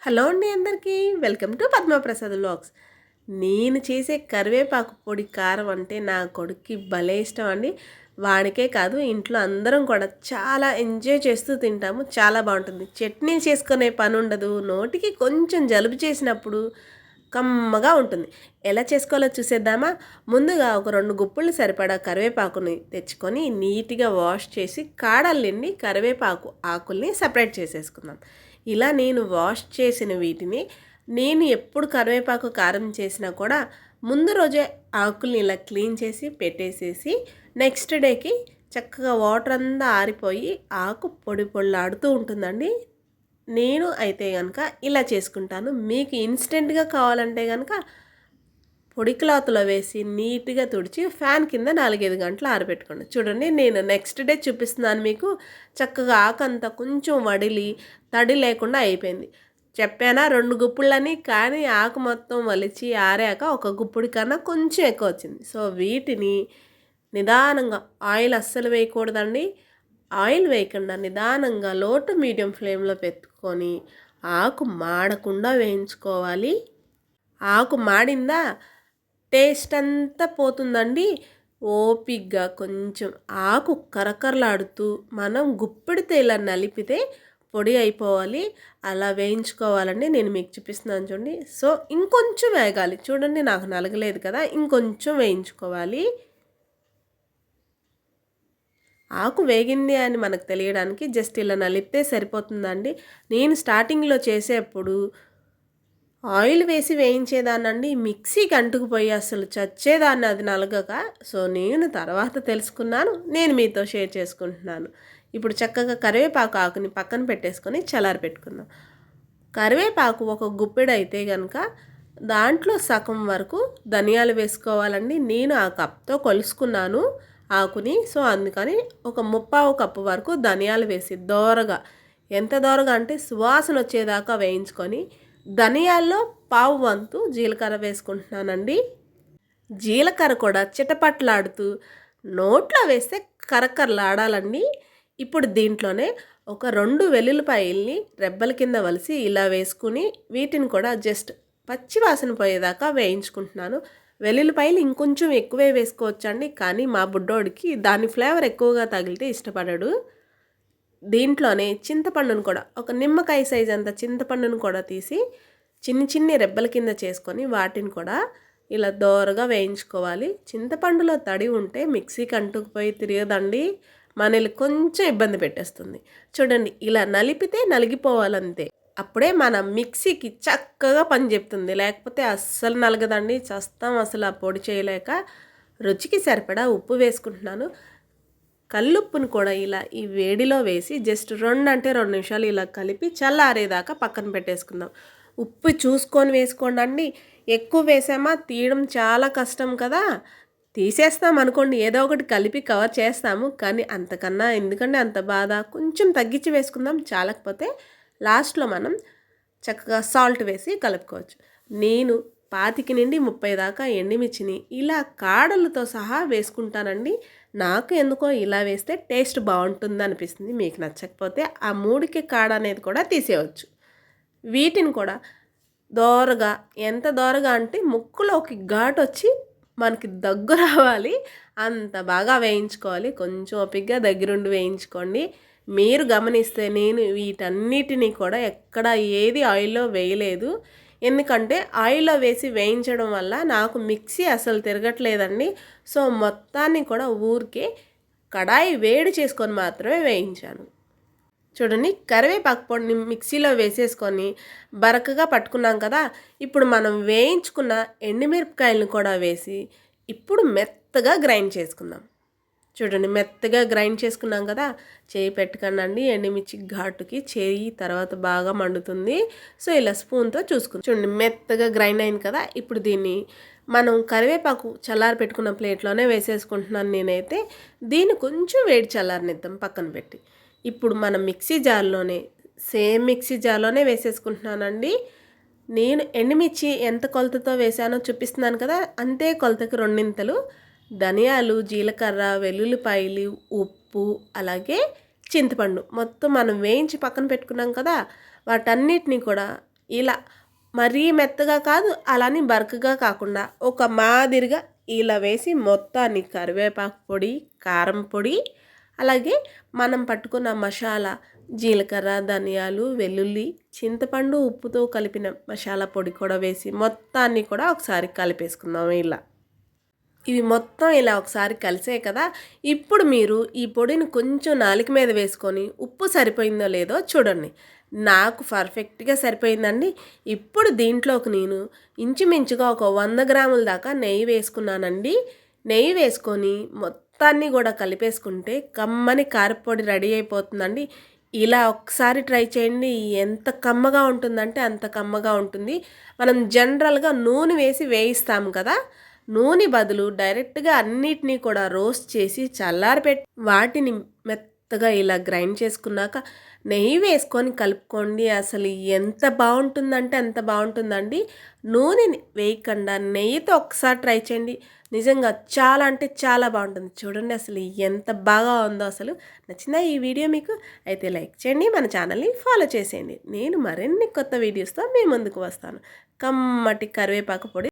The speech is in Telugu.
హలో అండి అందరికీ వెల్కమ్ టు పద్మప్రసాద్ వ్లాగ్స్. నేను చేసే కరివేపాకు పొడి కారం అంటే నా కొడుక్కి భలే ఇష్టం అండి. వాడికే కాదు ఇంట్లో అందరం కూడా చాలా ఎంజాయ్ చేస్తూ తింటాము. చాలా బాగుంటుంది. చట్నీ చేసుకునే పని ఉండదు. నోటికి కొంచెం జలుబు చేసినప్పుడు కమ్మగా ఉంటుంది. ఎలా చేసుకోవాలో చూసేద్దామా? ముందుగా ఒక 2 గుప్పులు సరిపడా కరివేపాకుని తెచ్చుకొని నీట్గా వాష్ చేసి కాడల్ని కరివేపాకు ఆకుల్ని సపరేట్ చేసేసుకుందాం. ఇలా నేను వాష్ చేసిన వీటిని నేను ఎప్పుడు కరివేపాకు కారం చేసినా కూడా ముందు రోజే ఆకుల్ని ఇలా క్లీన్ చేసి పెట్టేసేసి నెక్స్ట్ డేకి చక్కగా వాటర్ అంతా ఆరిపోయి ఆకు పొడి పొడిలాడుతూ ఉంటుందండి. నేను అయితే కనుక ఇలా చేసుకుంటాను. మీకు ఇన్స్టెంట్గా కావాలంటే కనుక పొడి క్లాత్లో వేసి నీట్గా తుడిచి ఫ్యాన్ కింద 4-5 గంటలు ఆరబెట్టుకోండి. చూడండి నేను నెక్స్ట్ డే చూపిస్తున్నాను మీకు. చక్కగా ఆకంతా కొంచెం వడిలి తడి లేకుండా అయిపోయింది. చెప్పానా 2 గుప్పులని, కానీ ఆకు మొత్తం వలిచి ఆరాక ఒక గుప్పుడు కన్నా కొంచెం ఎక్కువ వచ్చింది. సో వీటిని నిదానంగా ఆయిల్ అస్సలు వేయకూడదండి. ఆయిల్ వేయకుండా నిదానంగా లో టు మీడియం ఫ్లేమ్లో పెట్టుకొని ఆకు మాడకుండా వేయించుకోవాలి. ఆకు మాడిందా టేస్ట్ అంతా పోతుందండి. ఓపిగ్గా కొంచెం ఆకు కరకరలాడుతూ మనం గుప్పెడితే ఇలా నలిపితే పొడి అయిపోవాలి. అలా వేయించుకోవాలండి. నేను మీకు చూపిస్తున్నాను చూడండి. సో ఇంకొంచెం వేగాలి. చూడండి నాకు నలగలేదు కదా, ఇంకొంచెం వేయించుకోవాలి. ఆకు వేగింది అని మనకు తెలియడానికి జస్ట్ ఇలా నలిపితే సరిపోతుందండి. నేను స్టార్టింగ్లో చేసేప్పుడు ఆయిల్ వేసి వేయించేదాన్నండి. మిక్సీకి అంటుకుపోయి అసలు చచ్చేదాన్ని అది నలగక. సో నేను తర్వాత తెలుసుకున్నాను, నేను మీతో షేర్ చేసుకుంటున్నాను. ఇప్పుడు చక్కగా కరివేపాకు ఆకుని పక్కన పెట్టేసుకొని చల్లారి పెట్టుకుందాం. కరివేపాకు ఒక గుప్పెడు అయితే కనుక దాంట్లో సగం వరకు ధనియాలు వేసుకోవాలండి. నేను ఆ కప్తో కొలుసుకున్నాను ఆకుని. సో అందుకని ఒక 3/4 కప్పు వరకు ధనియాలు వేసి దోరగా, ఎంత దోరగా అంటే సువాసన వచ్చేదాకా వేయించుకొని ధనియాల్లో 1/4 వంతు జీలకర్ర వేసుకుంటున్నానండి. జీలకర్ర కూడా చిటపట్లాడుతూ నోట్లో వేస్తే కరకరలాడాలండి. ఇప్పుడు దీంట్లోనే ఒక 2 వెల్లుల్లిపాయల్ని రెబ్బల కింద వలిసి ఇలా వేసుకుని వీటిని కూడా జస్ట్ పచ్చి వాసన పోయేదాకా వేయించుకుంటున్నాను. వెల్లుల్లిపాయలు ఇంకొంచెం ఎక్కువే వేసుకోవచ్చండి, కానీ మా బుడ్డోడికి దాని ఫ్లేవర్ ఎక్కువగా తగిలితే ఇష్టపడాడు. దీంట్లోనే చింతపండును కూడా ఒక నిమ్మకాయ సైజ్ అంత చింతపండును కూడా తీసి చిన్ని రెబ్బల కింద చేసుకొని వాటిని కూడా ఇలా దోరగా వేయించుకోవాలి. చింతపండులో తడి ఉంటే మిక్సీకి అంటుకుపోయి తిరగదండి, మనల్ని కొంచెం ఇబ్బంది పెట్టేస్తుంది. చూడండి ఇలా నలిపితే నలిగిపోవాలంతే. అప్పుడే మన మిక్సీకి చక్కగా పని చెప్తుంది. లేకపోతే అస్సలు నలగదండి, చస్తాం అసలు ఆ పొడి చేయలేక. రుచికి సరిపడా ఉప్పు వేసుకుంటున్నాను. కల్లుప్పును కూడా ఇలా ఈ వేడిలో వేసి జస్ట్ 2 నిమిషాలు ఇలా కలిపి చల్లారేదాకా పక్కన పెట్టేసుకుందాం. ఉప్పు చూసుకొని వేసుకోండి అండి. ఎక్కువ వేసామా తీయడం చాలా కష్టం కదా. తీసేస్తాం అనుకోండి, ఏదో ఒకటి కలిపి కవర్ చేస్తాము, కానీ అంతకన్నా ఎందుకంటే అంత బాధ. కొంచెం తగ్గించి వేసుకుందాం. చాలకపోతే లాస్ట్లో మనం చక్కగా సాల్ట్ వేసి కలుపుకోవచ్చు. నేను 25 నుండి 30 దాకా ఎండుమిర్చిని ఇలా కాడలతో సహా వేసుకుంటానండి. నాకు ఎందుకో ఇలా వేస్తే టేస్ట్ బాగుంటుంది అనిపిస్తుంది. మీకు నచ్చకపోతే ఆ 3కి కాడ అనేది కూడా తీసేయవచ్చు. వీటిని కూడా దోరగా, ఎంత దోరగా అంటే ముక్కులోకి ఘాటు వచ్చి మనకి దగ్గు రావాలి అంత బాగా వేయించుకోవాలి. కొంచెం ఓపికగా దగ్గరుండి వేయించుకోండి. మీరు గమనిస్తే నేను వీటన్నిటినీ కూడా ఎక్కడ ఏది ఆయిల్లో వేయలేదు. ఎందుకంటే ఆయిల్లో వేసి వేయించడం వల్ల నాకు మిక్సీ అసలు తిరగట్లేదండి. సో మొత్తాన్ని కూడా ఊరికే కడాయి వేడి చేసుకొని మాత్రమే వేయించాను. చూడండి కరివేపాకు పొడిని మిక్సీలో వేసేసుకొని బరకగా పట్టుకున్నాం కదా. ఇప్పుడు మనం వేయించుకున్న ఎండుమిరపకాయలను కూడా వేసి ఇప్పుడు మెత్తగా గ్రైండ్ చేసుకుందాం. చూడండి మెత్తగా గ్రైండ్ చేసుకున్నాం కదా. చేయి పెట్టకండి, ఎండుమిర్చి ఘాటుకి చేయి తర్వాత బాగా మండుతుంది. సో ఇలా స్పూన్తో చూసుకుందాం. చూడండి మెత్తగా గ్రైండ్ అయింది కదా. ఇప్పుడు దీన్ని మనం కరివేపాకు చల్లారి పెట్టుకున్న ప్లేట్లోనే వేసేసుకుంటున్నాను నేనైతే. దీన్ని కొంచెం వేడి చల్లారనిద్దాం పక్కన పెట్టి. ఇప్పుడు మనం సేమ్ మిక్సీ జార్లోనే వేసేసుకుంటున్నానండి. నేను ఎండుమిర్చి ఎంత కొలతతో వేసానో చూపిస్తున్నాను కదా, అంతే కొలతకి 2 ధనియాలు, జీలకర్ర, వెల్లుల్లిపాయలు, ఉప్పు, అలాగే చింతపండు మొత్తం మనం వేయించి పక్కన పెట్టుకున్నాం కదా. వాటన్నిటిని కూడా ఇలా మరీ మెత్తగా కాదు, అలాని బరకగా కాకుండా ఒక మాదిరిగా ఇలా వేసి మొత్తాన్ని కరివేపాకు పొడి, కారం పొడి, అలాగే మనం పట్టుకున్న మసాలా జీలకర్ర, ధనియాలు, వెల్లుల్లి, చింతపండు, ఉప్పుతో కలిపిన మసాలా పొడి కూడా వేసి మొత్తాన్ని కూడా ఒకసారి కలిపేసుకుందాం ఇలా. ఇవి మొత్తం ఇలా ఒకసారి కలిసాయి కదా. ఇప్పుడు మీరు ఈ పొడిని కొంచెం నాలుక మీద వేసుకొని ఉప్పు సరిపోయిందో లేదో చూడండి. నాకు పర్ఫెక్ట్గా సరిపోయిందండి. ఇప్పుడు దీంట్లోకి నేను ఇంచుమించుగా ఒక 100 గ్రాముల దాకా నెయ్యి వేసుకున్నానండి. నెయ్యి వేసుకొని మొత్తాన్ని కూడా కలిపేసుకుంటే కమ్మని కారపొడి రెడీ అయిపోతుందండి. ఇలా ఒకసారి ట్రై చేయండి. ఎంత కమ్మగా ఉంటుందంటే అంత కమ్మగా ఉంటుంది. మనం జనరల్గా నూనె వేసి వేయిస్తాము కదా, నూనె బదులు డైరెక్ట్గా అన్నిటినీ కూడా రోస్ట్ చేసి చల్లారపెట్టి వాటిని మెత్తగా ఇలా గ్రైండ్ చేసుకున్నాక నెయ్యి వేసుకొని కలుపుకోండి. అసలు ఎంత బాగుంటుందంటే అంత బాగుంటుందండి. నూనె వేయకుండా నెయ్యితో ఒకసారి ట్రై చేయండి. నిజంగా చాలా అంటే చాలా బాగుంటుంది. చూడండి అసలు ఎంత బాగా ఉందో. అసలు నచ్చిందా ఈ వీడియో మీకు? అయితే లైక్ చేయండి, మన ఛానల్ని ఫాలో చేసేయండి. నేను మరిన్ని కొత్త వీడియోస్తో మీ ముందుకు వస్తాను. కమ్మటి కరివేపాకు పొడి